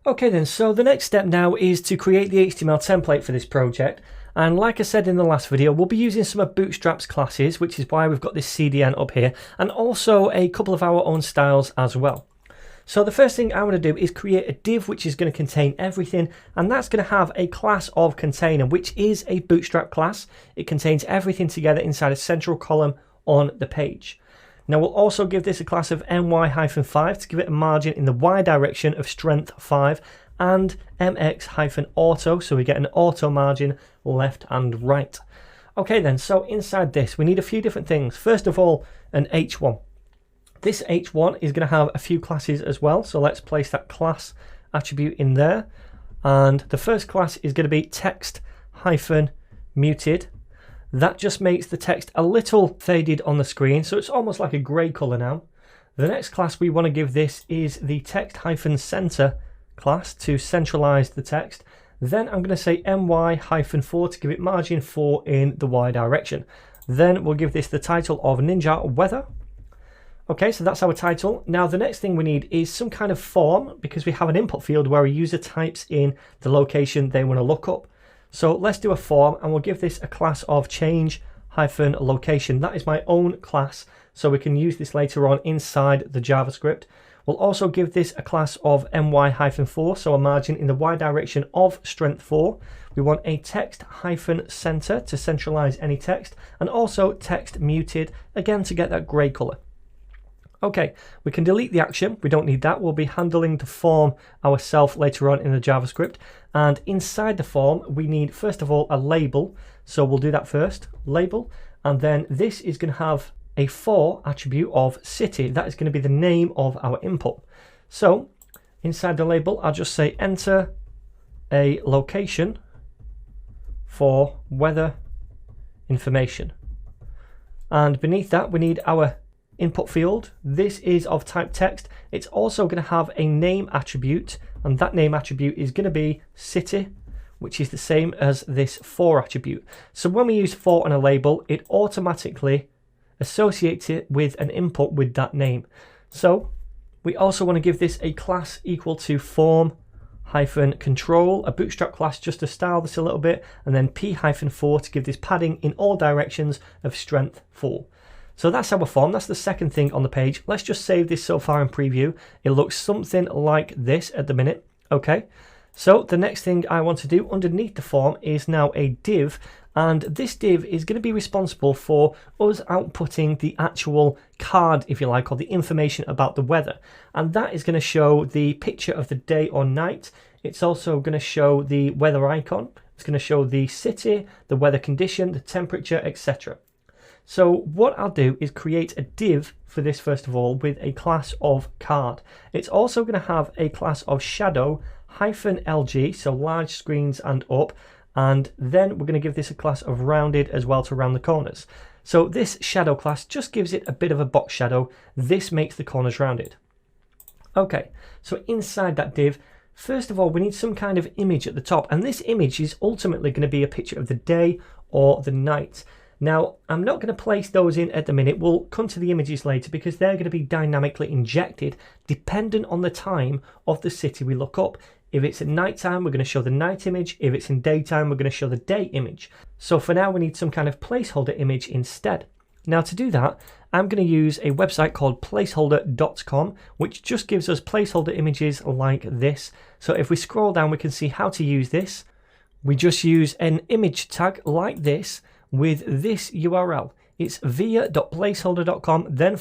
Okay then, so the next step now is to create the HTML template for this project. And like I said in the last video, we'll be using some of Bootstrap's classes, which is why we've got this CDN up here, and also a couple of our own styles as well. So the first thing I want to do is create a div which is going to contain everything, and that's going to have a class of container, which is a Bootstrap class. It contains everything together inside a central column on the page. Now we'll also give this a class of my-5 to give it a margin in the y direction of strength 5 and mx-auto, so we get an auto margin left and right. Okay then, so inside this we need a few different things. First of all, an h1. This h1 is going to have a few classes as well, so let's place that class attribute in there. And the first class is going to be text-muted. That just makes the text a little faded on the screen, so it's almost like a grey colour now. The next class we want to give this is the text-center class to centralise the text. Then I'm going to say my-4 to give it margin 4 in the y direction. Then we'll give this the title of Ninja Weather. Okay, so that's our title. Now the next thing we need is some kind of form, because we have an input field where a user types in the location they want to look up. So let's do a form, and we'll give this a class of change-location. That is my own class, so we can use this later on inside the JavaScript. We'll also give this a class of my-4, so a margin in the y direction of strength 4. We want a text-center to centralize any text, and also text muted, again to get that grey color. Okay, we can delete the action, we don't need that. We'll be handling the form ourselves later on in the JavaScript. And inside the form, we need, first of all, a label. So we'll do that first, label. And then this is going to have a for attribute of city. That is going to be the name of our input. So inside the label, I'll just say enter a location for weather information. And beneath that, we need our input field. This is of type text. It's also going to have a name attribute, and that name attribute is going to be city, which is the same as this for attribute. So when we use for on a label, it automatically associates it with an input with that name. So we also want to give this a class equal to form-control, a Bootstrap class just to style this a little bit, and then p-4 to give this padding in all directions of strength 4. So that's our form, that's the second thing on the page. Let's just save this so far in preview. It looks something like this at the minute. Okay, so the next thing I want to do underneath the form is now a div, and this div is going to be responsible for us outputting the actual card, if you like, or the information about the weather. And that is going to show the picture of the day or night. It's also going to show the weather icon. It's going to show the city, the weather condition, the temperature, etc. So what I'll do is create a div for this first of all with a class of card. It's also going to have a class of shadow-lg, so large screens and up, and then we're going to give this a class of rounded as well to round the corners. So this shadow class just gives it a bit of a box shadow. This makes the corners rounded. Okay, so inside that div, first of all we need some kind of image at the top, and this image is ultimately going to be a picture of the day or the night. Now, I'm not going to place those in at the minute. We'll come to the images later because they're going to be dynamically injected dependent on the time of the city we look up. If it's at night time, we're going to show the night image. If it's in daytime, we're going to show the day image. So for now, we need some kind of placeholder image instead. Now to do that, I'm going to use a website called placeholder.com, which just gives us placeholder images like this. So if we scroll down, we can see how to use this. We just use an image tag like this with this URL. It's via.placeholder.com, then /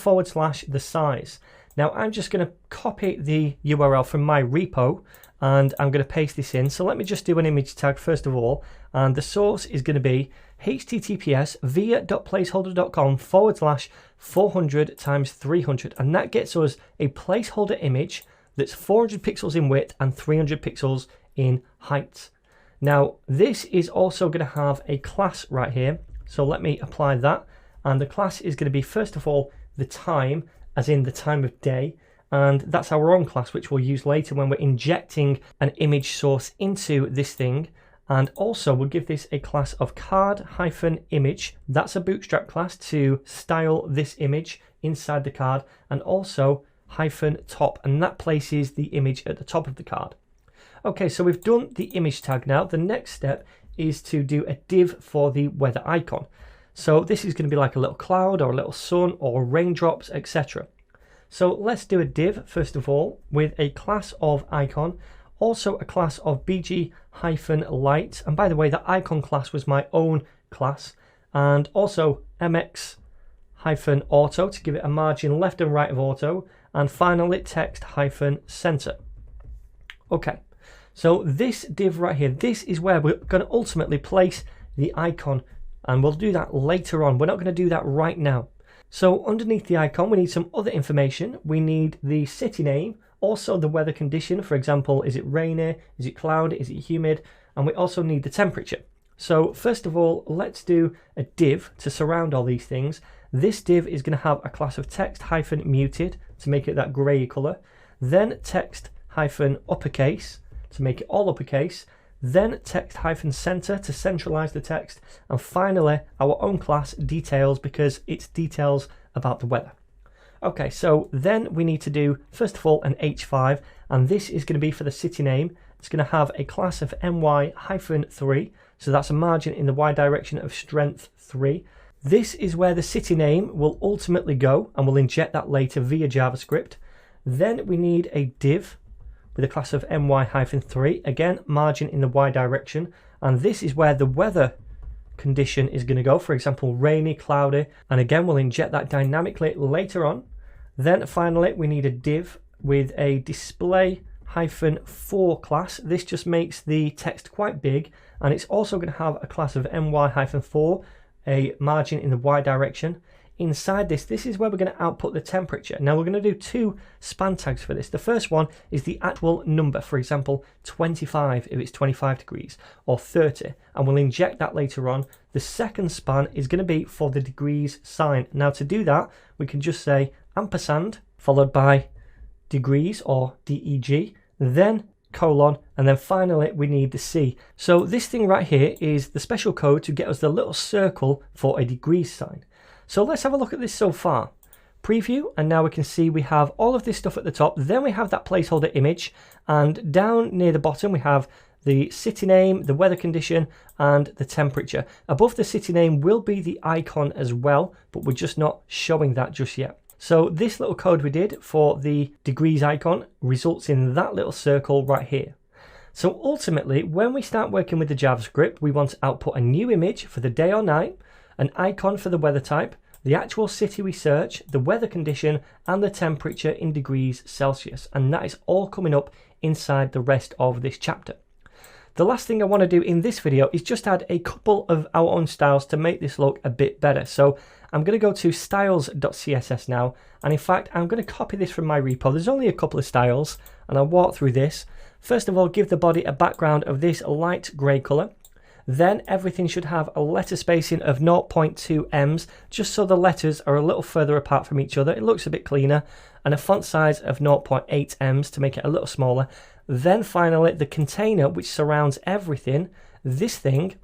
the size. Now I'm just going to copy the URL from my repo and I'm going to paste this in. So let me just do an image tag first of all, and the source is going to be https via.placeholder.com / 400 × 300, and that gets us a placeholder image that's 400 pixels in width and 300 pixels in height. Now this is also going to have a class right here, so let me apply that, and the class is going to be first of all the time, as in the time of day, and that's our own class which we'll use later when we're injecting an image source into this thing. And also we'll give this a class of card-image, that's a Bootstrap class to style this image inside the card, and also -top, and that places the image at the top of the card. Okay, so we've done the image tag now. The next step is to do a div for the weather icon. So this is going to be like a little cloud or a little sun or raindrops, etc. So let's do a div first of all with a class of icon, also a class of bg-light. And by the way, that icon class was my own class, and also mx-auto to give it a margin left and right of auto, and finally text-center. Okay, so this div right here, this is where we're going to ultimately place the icon, and we'll do that later on. We're not going to do that right now. So underneath the icon, we need some other information. We need the city name, also the weather condition. For example, is it rainy? Is it cloudy? Is it humid? And we also need the temperature. So first of all, let's do a div to surround all these things. This div is going to have a class of text-muted to make it that grey color. Then text-uppercase to make it all uppercase. Then text-center to centralize the text, and finally our own class details, because it's details about the weather. Okay, so then we need to do first of all an h5, and this is going to be for the city name. It's going to have a class of my-3, so that's a margin in the y direction of strength 3. This is where the city name will ultimately go, and we'll inject that later via JavaScript. Then we need a div with a class of my-3, again margin in the y direction, and this is where the weather condition is going to go, for example rainy, cloudy, and again we'll inject that dynamically later on. Then finally we need a div with a display-4 class. This just makes the text quite big, and it's also going to have a class of my-4, a margin in the y direction. Inside this is where we're going to output the temperature. Now we're going to do two span tags for this. The first one is the actual number, for example 25 if it's 25 degrees, or 30, and we'll inject that later on. The second span is going to be for the degrees sign. Now to do that, we can just say ampersand followed by degrees, or DEG, then colon, and then finally we need the C. So this thing right here is the special code to get us the little circle for a degrees sign. So let's have a look at this so far. Preview, and now we can see we have all of this stuff at the top. Then we have that placeholder image, and down near the bottom we have the city name, the weather condition, and the temperature. Above the city name will be the icon as well, but we're just not showing that just yet. So this little code we did for the degrees icon results in that little circle right here. So ultimately, when we start working with the JavaScript, we want to output a new image for the day or night, an icon for the weather type, the actual city we search, the weather condition, and the temperature in degrees Celsius. And that is all coming up inside the rest of this chapter. The last thing I want to do in this video is just add a couple of our own styles to make this look a bit better. So I'm going to go to styles.css now, and in fact I'm going to copy this from my repo. There's only a couple of styles, and I'll walk through this. First of all, give the body a background of this light grey colour. Then everything should have a letter spacing of 0.2 ems, just so the letters are a little further apart from each other. It looks a bit cleaner. And a font size of 0.8 ems to make it a little smaller. Then finally, the container which surrounds everything, this thing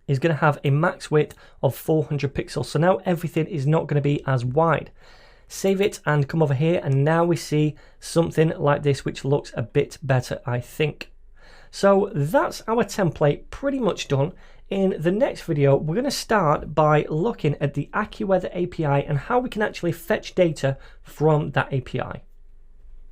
is going to have a max width of 400 pixels. So now everything is not going to be as wide. Save it and come over here, and now we see something like this, which looks a bit better, I think. So that's our template pretty much done. In the next video, we're going to start by looking at the AccuWeather API and how we can actually fetch data from that API.